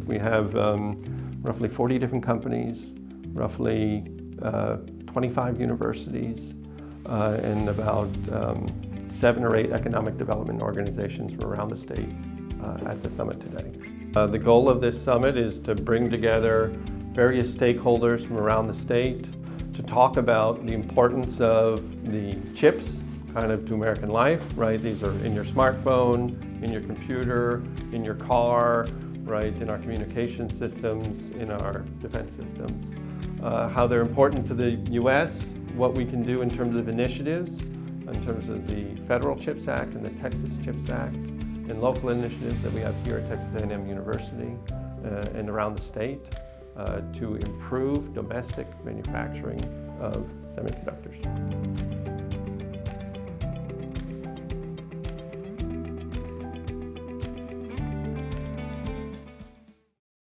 We have roughly 40 different companies, roughly 25 universities, and about 7 or 8 economic development organizations from around the state at the summit today. The goal of this summit is to bring together various stakeholders from around the state to talk about the importance of the chips kind of to American life, right? These are in your smartphone, in your computer, in your car, right? In our communication systems, in our defense systems. How they're important to the U.S., what we can do in terms of initiatives, in terms of the Federal CHIPS Act and the Texas CHIPS Act, and local initiatives that we have here at Texas A&M University and around the state to improve domestic manufacturing of semiconductors.